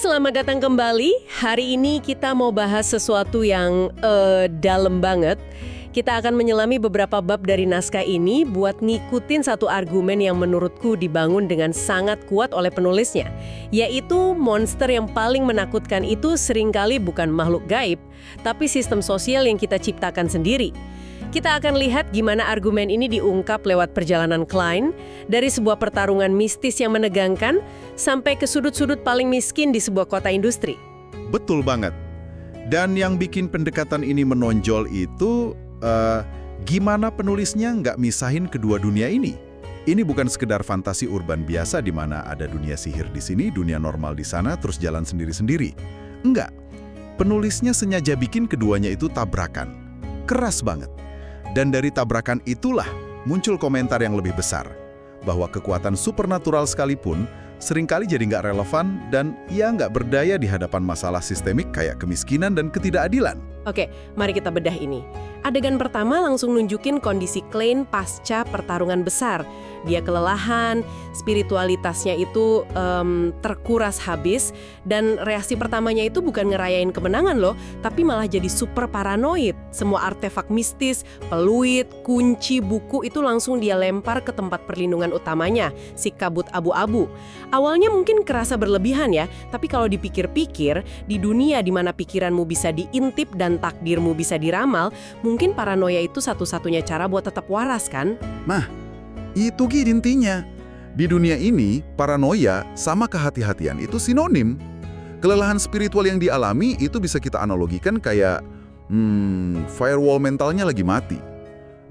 selamat datang kembali. Hari ini kita mau bahas sesuatu yang dalam banget. Kita akan menyelami beberapa bab dari naskah ini buat ngikutin satu argumen yang menurutku dibangun dengan sangat kuat oleh penulisnya, yaitu monster yang paling menakutkan itu seringkali bukan makhluk gaib, tapi sistem sosial yang kita ciptakan sendiri. Kita akan lihat gimana argumen ini diungkap lewat perjalanan Klein, dari sebuah pertarungan mistis yang menegangkan, sampai ke sudut-sudut paling miskin di sebuah kota industri. Betul banget. Dan yang bikin pendekatan ini menonjol itu, gimana penulisnya nggak misahin kedua dunia ini. Ini bukan sekedar fantasi urban biasa di mana ada dunia sihir di sini, dunia normal di sana, terus jalan sendiri-sendiri. Enggak. Penulisnya sengaja bikin keduanya itu tabrakan. Keras banget. Dan dari tabrakan itulah muncul komentar yang lebih besar, bahwa kekuatan supernatural sekalipun seringkali jadi nggak relevan dan ya nggak berdaya di hadapan masalah sistemik kayak kemiskinan dan ketidakadilan. Oke, mari kita bedah ini. Adegan pertama langsung nunjukin kondisi Klein pasca pertarungan besar. Dia kelelahan, spiritualitasnya itu terkuras habis, dan reaksi pertamanya itu bukan ngerayain kemenangan loh, tapi malah jadi super paranoid. Semua artefak mistis, peluit, kunci, buku itu langsung dia lempar ke tempat perlindungan utamanya, si kabut abu-abu. Awalnya mungkin kerasa berlebihan ya, tapi kalau dipikir-pikir, di dunia di mana pikiranmu bisa diintip dan takdirmu bisa diramal, mungkin paranoia itu satu-satunya cara buat tetap waras kan? Nah, itu intinya. Di dunia ini, paranoia sama kehati-hatian itu sinonim. Kelelahan spiritual yang dialami itu bisa kita analogikan kayak firewall mentalnya lagi mati.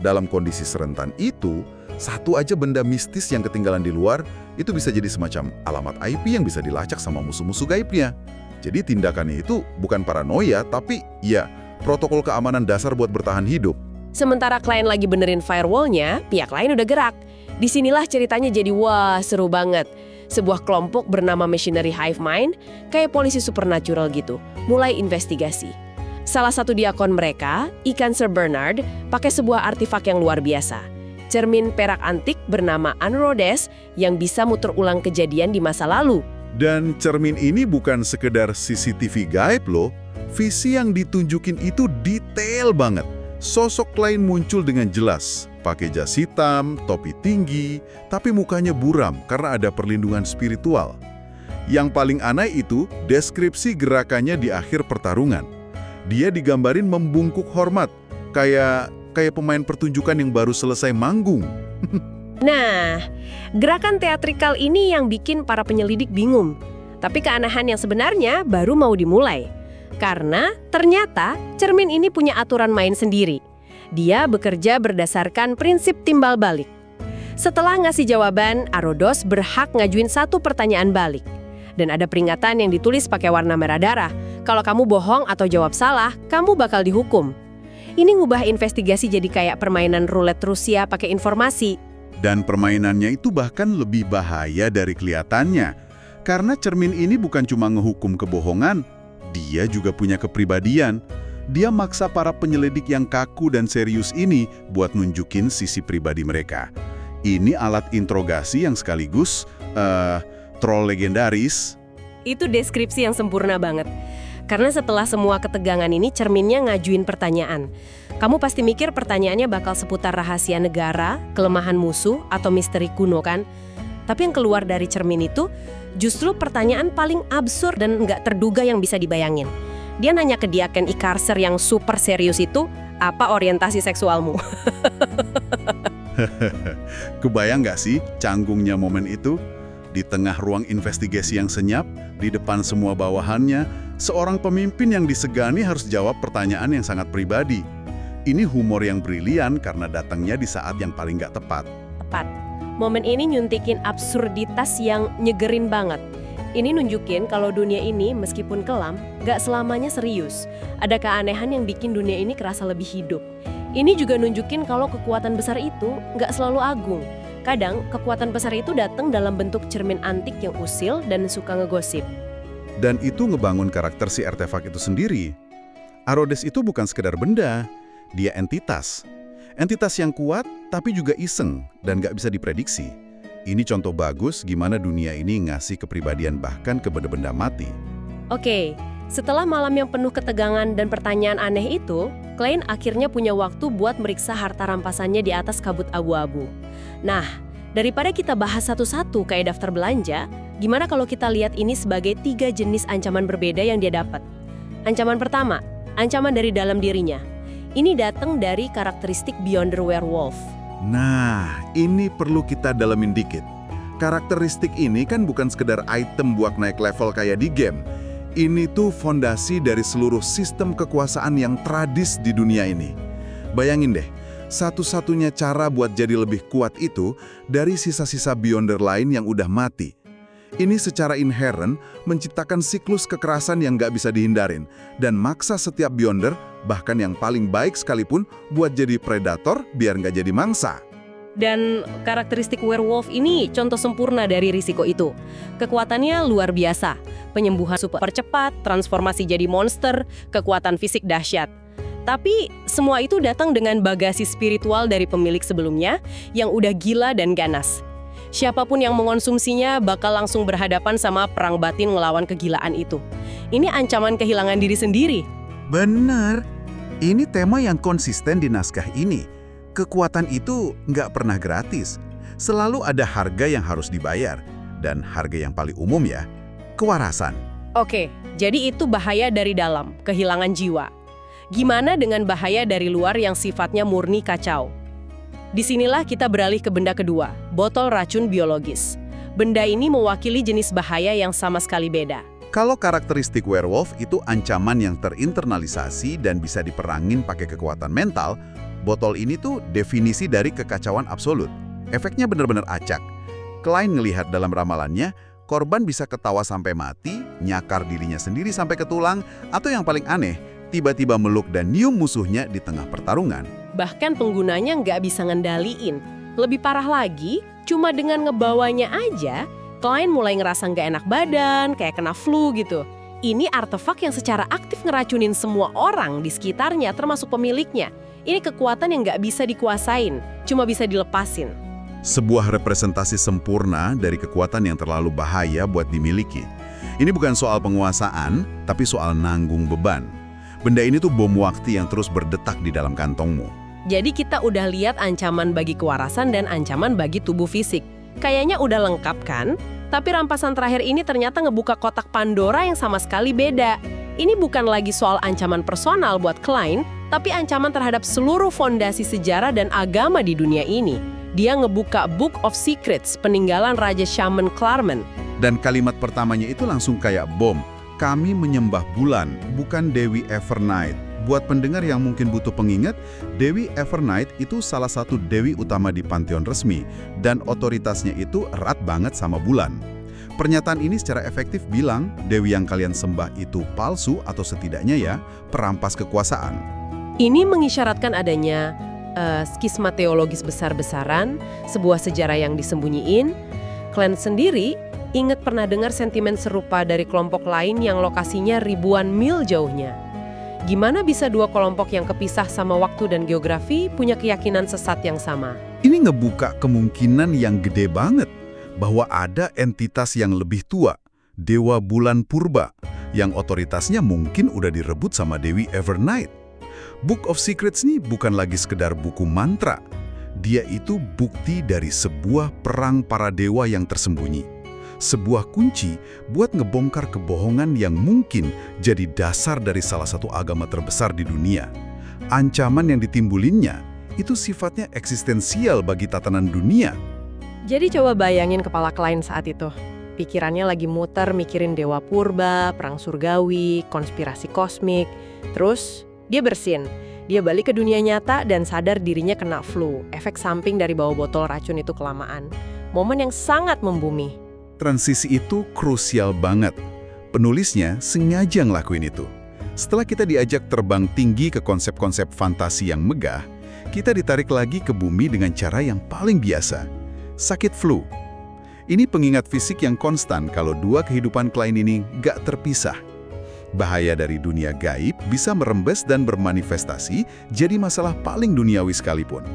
Dalam kondisi serentan itu, satu aja benda mistis yang ketinggalan di luar itu bisa jadi semacam alamat IP yang bisa dilacak sama musuh-musuh gaibnya. Jadi tindakannya itu bukan paranoia, tapi ya protokol keamanan dasar buat bertahan hidup. Sementara klien lagi benerin firewallnya, pihak lain udah gerak. Disinilah ceritanya jadi wah seru banget. Sebuah kelompok bernama Machinery Hive Mind, kayak polisi supernatural gitu, mulai investigasi. Salah satu diakon mereka, ikan Sir Bernard, pakai sebuah artefak yang luar biasa. Cermin perak antik bernama Anrodes yang bisa muter ulang kejadian di masa lalu. Dan cermin ini bukan sekedar CCTV gaib loh. Visi yang ditunjukin itu detail banget. Sosok Klein muncul dengan jelas, pakai jas hitam, topi tinggi, tapi mukanya buram karena ada perlindungan spiritual. Yang paling aneh itu deskripsi gerakannya di akhir pertarungan. Dia digambarin membungkuk hormat, kayak pemain pertunjukan yang baru selesai manggung. Nah, gerakan teatrikal ini yang bikin para penyelidik bingung. Tapi keanehan yang sebenarnya baru mau dimulai. Karena ternyata cermin ini punya aturan main sendiri. Dia bekerja berdasarkan prinsip timbal balik. Setelah ngasih jawaban, Arodos berhak ngajuin satu pertanyaan balik. Dan ada peringatan yang ditulis pakai warna merah darah. Kalau kamu bohong atau jawab salah, kamu bakal dihukum. Ini ngubah investigasi jadi kayak permainan roulette Rusia pakai informasi. Dan permainannya itu bahkan lebih bahaya dari kelihatannya. Karena cermin ini bukan cuma ngehukum kebohongan, dia juga punya kepribadian. Dia maksa para penyelidik yang kaku dan serius ini buat nunjukin sisi pribadi mereka. Ini alat interogasi yang sekaligus troll legendaris. Itu deskripsi yang sempurna banget. Karena setelah semua ketegangan ini, cerminnya ngajuin pertanyaan. Kamu pasti mikir pertanyaannya bakal seputar rahasia negara, kelemahan musuh, atau misteri kuno kan? Tapi yang keluar dari cermin itu justru pertanyaan paling absurd dan nggak terduga yang bisa dibayangin. Dia nanya ke Diaken Ikarser yang super serius itu, apa orientasi seksualmu? Kebayang nggak sih canggungnya momen itu? Di tengah ruang investigasi yang senyap, di depan semua bawahannya, seorang pemimpin yang disegani harus jawab pertanyaan yang sangat pribadi. Ini humor yang brilian karena datangnya di saat yang paling nggak tepat. Tepat. Momen ini nyuntikin absurditas yang nyegerin banget. Ini nunjukin kalau dunia ini meskipun kelam, gak selamanya serius. Ada keanehan yang bikin dunia ini kerasa lebih hidup. Ini juga nunjukin kalau kekuatan besar itu gak selalu agung. Kadang kekuatan besar itu datang dalam bentuk cermin antik yang usil dan suka ngegosip. Dan itu ngebangun karakter si artefak itu sendiri. Arodes itu bukan sekedar benda, dia entitas. Entitas yang kuat, tapi juga iseng dan nggak bisa diprediksi. Ini contoh bagus gimana dunia ini ngasih kepribadian bahkan ke benda-benda mati. Oke, setelah malam yang penuh ketegangan dan pertanyaan aneh itu, Klein akhirnya punya waktu buat meriksa harta rampasannya di atas kabut abu-abu. Nah, daripada kita bahas satu-satu kayak daftar belanja, gimana kalau kita lihat ini sebagai 3 jenis ancaman berbeda yang dia dapat? Ancaman pertama, ancaman dari dalam dirinya. Ini datang dari karakteristik Beyonder Werewolf. Nah, ini perlu kita dalamin dikit. Karakteristik ini kan bukan sekedar item buat naik level kayak di game. Ini tuh fondasi dari seluruh sistem kekuasaan yang tradis di dunia ini. Bayangin deh, satu-satunya cara buat jadi lebih kuat itu dari sisa-sisa Beyonder lain yang udah mati. Ini secara inherent menciptakan siklus kekerasan yang nggak bisa dihindarin dan maksa setiap Beyonder, bahkan yang paling baik sekalipun, buat jadi predator biar nggak jadi mangsa. Dan karakteristik werewolf ini contoh sempurna dari risiko itu. Kekuatannya luar biasa, penyembuhan super cepat, transformasi jadi monster, kekuatan fisik dahsyat. Tapi semua itu datang dengan bagasi spiritual dari pemilik sebelumnya yang udah gila dan ganas. Siapapun yang mengonsumsinya bakal langsung berhadapan sama perang batin ngelawan kegilaan itu. Ini ancaman kehilangan diri sendiri. Bener, ini tema yang konsisten di naskah ini. Kekuatan itu nggak pernah gratis. Selalu ada harga yang harus dibayar. Dan harga yang paling umum ya, kewarasan. Oke, jadi itu bahaya dari dalam, kehilangan jiwa. Gimana dengan bahaya dari luar yang sifatnya murni kacau? Disinilah kita beralih ke benda kedua, botol racun biologis. Benda ini mewakili jenis bahaya yang sama sekali beda. Kalau karakteristik werewolf itu ancaman yang terinternalisasi dan bisa diperangin pakai kekuatan mental, botol ini tuh definisi dari kekacauan absolut. Efeknya benar-benar acak. Klein ngelihat dalam ramalannya, korban bisa ketawa sampai mati, nyakar dirinya sendiri sampai ke tulang, atau yang paling aneh, tiba-tiba meluk dan nyium musuhnya di tengah pertarungan. Bahkan penggunanya nggak bisa ngendaliin. Lebih parah lagi, cuma dengan ngebawanya aja, Klein mulai ngerasa nggak enak badan, kayak kena flu gitu. Ini artefak yang secara aktif ngeracunin semua orang di sekitarnya, termasuk pemiliknya. Ini kekuatan yang nggak bisa dikuasain, cuma bisa dilepasin. Sebuah representasi sempurna dari kekuatan yang terlalu bahaya buat dimiliki. Ini bukan soal penguasaan, tapi soal nanggung beban. Benda ini tuh bom waktu yang terus berdetak di dalam kantongmu. Jadi kita udah lihat ancaman bagi kewarasan dan ancaman bagi tubuh fisik. Kayaknya udah lengkap kan? Tapi rampasan terakhir ini ternyata ngebuka kotak Pandora yang sama sekali beda. Ini bukan lagi soal ancaman personal buat Klein, tapi ancaman terhadap seluruh fondasi sejarah dan agama di dunia ini. Dia ngebuka Book of Secrets, peninggalan Raja Shaman Klarman. Dan kalimat pertamanya itu langsung kayak bom. Kami menyembah bulan, bukan Dewi Evernight. Buat pendengar yang mungkin butuh pengingat, Dewi Evernight itu salah satu dewi utama di pantheon resmi, dan otoritasnya itu erat banget sama bulan. Pernyataan ini secara efektif bilang, dewi yang kalian sembah itu palsu atau setidaknya ya, perampas kekuasaan. Ini mengisyaratkan adanya skisma teologis besar-besaran, sebuah sejarah yang disembunyiin. Klein sendiri ingat pernah dengar sentimen serupa dari kelompok lain yang lokasinya ribuan mil jauhnya. Gimana bisa dua kelompok yang kepisah sama waktu dan geografi punya keyakinan sesat yang sama? Ini ngebuka kemungkinan yang gede banget bahwa ada entitas yang lebih tua, Dewa Bulan Purba, yang otoritasnya mungkin udah direbut sama Dewi Evernight. Book of Secrets ini bukan lagi sekedar buku mantra. Dia itu bukti dari sebuah perang para dewa yang tersembunyi. Sebuah kunci buat ngebongkar kebohongan yang mungkin jadi dasar dari salah satu agama terbesar di dunia. Ancaman yang ditimbulinnya itu sifatnya eksistensial bagi tatanan dunia. Jadi coba bayangin kepala Klein saat itu. Pikirannya lagi muter mikirin Dewa Purba, perang surgawi, konspirasi kosmik. Terus dia bersin. Dia balik ke dunia nyata dan sadar dirinya kena flu. Efek samping dari bawa botol racun itu kelamaan. Momen yang sangat membumi. Transisi itu krusial banget. Penulisnya sengaja ngelakuin itu. Setelah kita diajak terbang tinggi ke konsep-konsep fantasi yang megah, kita ditarik lagi ke bumi dengan cara yang paling biasa. Sakit flu. Ini pengingat fisik yang konstan kalau dua kehidupan Klein ini gak terpisah. Bahaya dari dunia gaib bisa merembes dan bermanifestasi jadi masalah paling duniawi sekalipun.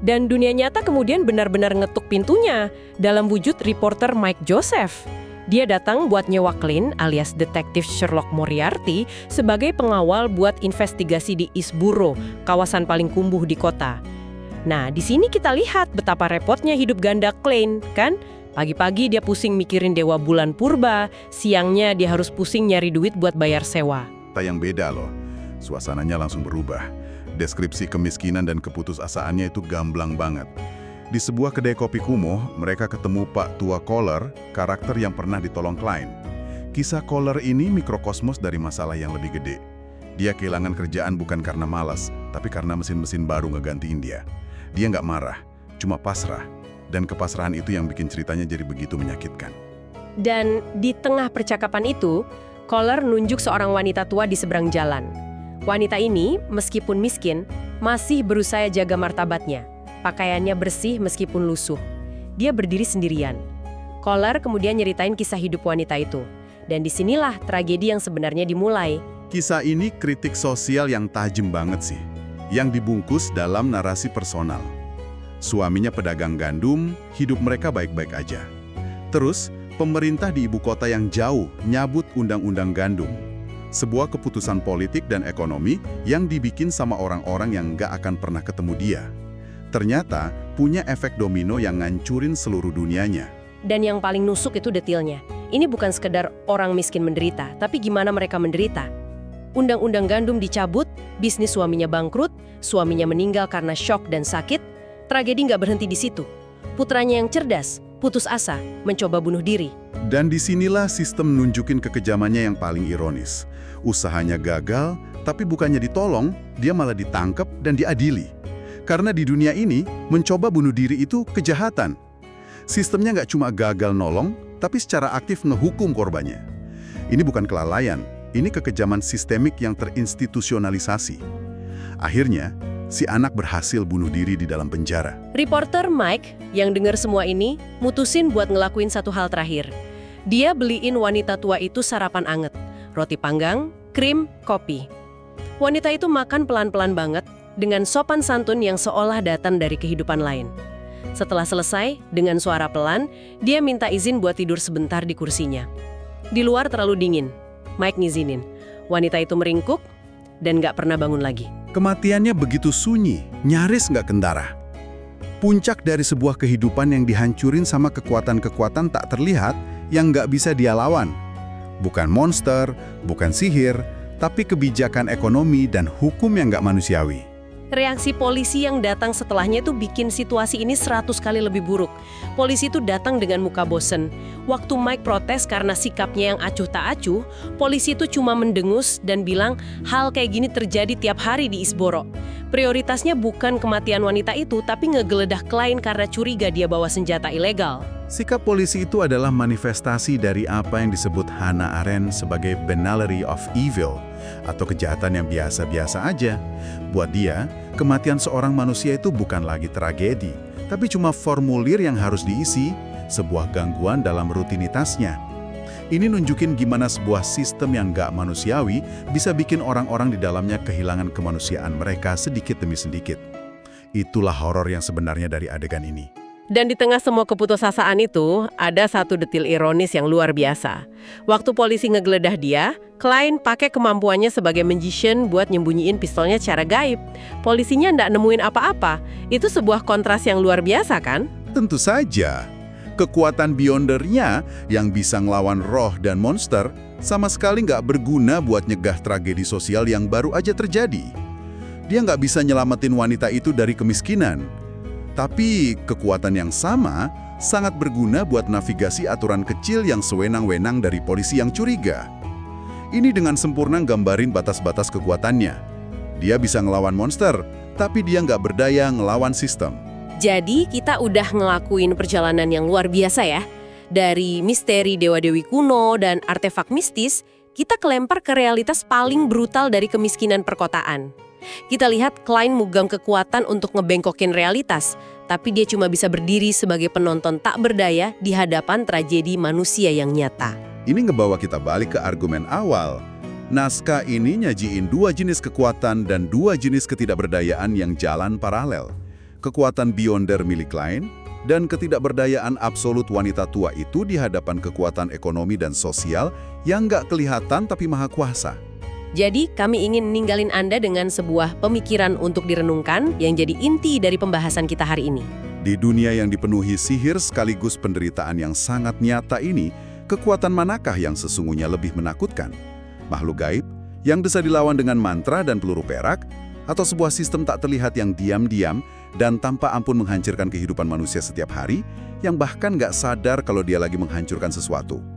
Dan dunia nyata kemudian benar-benar ngetuk pintunya dalam wujud reporter Mike Joseph. Dia datang buat nyewa Klein alias detektif Sherlock Moriarty sebagai pengawal buat investigasi di East Borough, kawasan paling kumuh di kota. Nah, di sini kita lihat betapa repotnya hidup ganda Klein, kan? Pagi-pagi dia pusing mikirin dewa bulan purba, siangnya dia harus pusing nyari duit buat bayar sewa. Yang beda loh, suasananya langsung berubah. Deskripsi kemiskinan dan keputusasaannya itu gamblang banget. Di sebuah kedai kopi kumuh, mereka ketemu Pak Tua Kohler, karakter yang pernah ditolong Klein. Kisah Kohler ini mikrokosmos dari masalah yang lebih gede. Dia kehilangan kerjaan bukan karena malas, tapi karena mesin-mesin baru ngegantiin dia. Dia nggak marah, cuma pasrah. Dan kepasrahan itu yang bikin ceritanya jadi begitu menyakitkan. Dan di tengah percakapan itu, Kohler nunjuk seorang wanita tua di seberang jalan. Wanita ini, meskipun miskin, masih berusaha jaga martabatnya. Pakaiannya bersih meskipun lusuh. Dia berdiri sendirian. Kohler kemudian nyeritain kisah hidup wanita itu. Dan disinilah tragedi yang sebenarnya dimulai. Kisah ini kritik sosial yang tajam banget sih, yang dibungkus dalam narasi personal. Suaminya pedagang gandum, hidup mereka baik-baik aja. Terus, pemerintah di ibu kota yang jauh nyabut undang-undang gandum. Sebuah keputusan politik dan ekonomi yang dibikin sama orang-orang yang nggak akan pernah ketemu dia. Ternyata punya efek domino yang ngancurin seluruh dunianya. Dan yang paling nusuk itu detailnya. Ini bukan sekedar orang miskin menderita, tapi gimana mereka menderita. Undang-undang gandum dicabut, bisnis suaminya bangkrut, suaminya meninggal karena syok dan sakit. Tragedi nggak berhenti di situ. Putranya yang cerdas, putus asa, mencoba bunuh diri. Dan disinilah sistem nunjukin kekejamannya yang paling ironis. Usahanya gagal, tapi bukannya ditolong, dia malah ditangkap dan diadili. Karena di dunia ini, mencoba bunuh diri itu kejahatan. Sistemnya nggak cuma gagal nolong, tapi secara aktif ngehukum korbannya. Ini bukan kelalaian, ini kekejaman sistemik yang terinstitusionalisasi. Akhirnya, si anak berhasil bunuh diri di dalam penjara. Reporter Mike, yang dengar semua ini, mutusin buat ngelakuin satu hal terakhir. Dia beliin wanita tua itu sarapan anget, roti panggang, krim, kopi. Wanita itu makan pelan-pelan banget, dengan sopan santun yang seolah datang dari kehidupan lain. Setelah selesai, dengan suara pelan, dia minta izin buat tidur sebentar di kursinya. Di luar terlalu dingin. Mike ngizinin. Wanita itu meringkuk dan nggak pernah bangun lagi. Kematiannya begitu sunyi, nyaris nggak kentara. Puncak dari sebuah kehidupan yang dihancurin sama kekuatan-kekuatan tak terlihat yang nggak bisa dia lawan. Bukan monster, bukan sihir, tapi kebijakan ekonomi dan hukum yang nggak manusiawi. Reaksi polisi yang datang setelahnya itu bikin situasi ini 100 kali lebih buruk. Polisi itu datang dengan muka bosen. Waktu Mike protes karena sikapnya yang acuh tak acuh, polisi itu cuma mendengus dan bilang hal kayak gini terjadi tiap hari di East Borough. Prioritasnya bukan kematian wanita itu, tapi ngegeledah Klein karena curiga dia bawa senjata ilegal. Sikap polisi itu adalah manifestasi dari apa yang disebut Hannah Arendt sebagai banality of evil, atau kejahatan yang biasa-biasa aja. Buat dia, kematian seorang manusia itu bukan lagi tragedi, tapi cuma formulir yang harus diisi, sebuah gangguan dalam rutinitasnya. Ini nunjukin gimana sebuah sistem yang nggak manusiawi bisa bikin orang-orang di dalamnya kehilangan kemanusiaan mereka sedikit demi sedikit. Itulah horor yang sebenarnya dari adegan ini. Dan di tengah semua keputusasaan itu, ada satu detil ironis yang luar biasa. Waktu polisi ngegeledah dia, Klein pakai kemampuannya sebagai magician buat nyembunyiin pistolnya secara gaib. Polisinya ndak nemuin apa-apa. Itu sebuah kontras yang luar biasa, kan? Tentu saja. Kekuatan Beyondernya yang bisa ngelawan roh dan monster sama sekali nggak berguna buat nyegah tragedi sosial yang baru aja terjadi. Dia nggak bisa nyelamatin wanita itu dari kemiskinan. Tapi kekuatan yang sama sangat berguna buat navigasi aturan kecil yang sewenang-wenang dari polisi yang curiga. Ini dengan sempurna gambarin batas-batas kekuatannya. Dia bisa ngelawan monster, tapi dia nggak berdaya ngelawan sistem. Jadi kita udah ngelakuin perjalanan yang luar biasa ya. Dari misteri dewa-dewi kuno dan artefak mistis, kita kelempar ke realitas paling brutal dari kemiskinan perkotaan. Kita lihat Klein megang kekuatan untuk ngebengkokin realitas, tapi dia cuma bisa berdiri sebagai penonton tak berdaya di hadapan tragedi manusia yang nyata. Ini ngebawa kita balik ke argumen awal. Naskah ini nyajiin dua jenis kekuatan dan dua jenis ketidakberdayaan yang jalan paralel. Kekuatan Beyonder milik Klein Dan ketidakberdayaan absolut wanita tua itu di hadapan kekuatan ekonomi dan sosial yang nggak kelihatan tapi maha kuasa. Jadi, kami ingin ninggalin Anda dengan sebuah pemikiran untuk direnungkan yang jadi inti dari pembahasan kita hari ini. Di dunia yang dipenuhi sihir sekaligus penderitaan yang sangat nyata ini, kekuatan manakah yang sesungguhnya lebih menakutkan? Makhluk gaib yang bisa dilawan dengan mantra dan peluru perak, atau sebuah sistem tak terlihat yang diam-diam dan tanpa ampun menghancurkan kehidupan manusia setiap hari, yang bahkan nggak sadar kalau dia lagi menghancurkan sesuatu?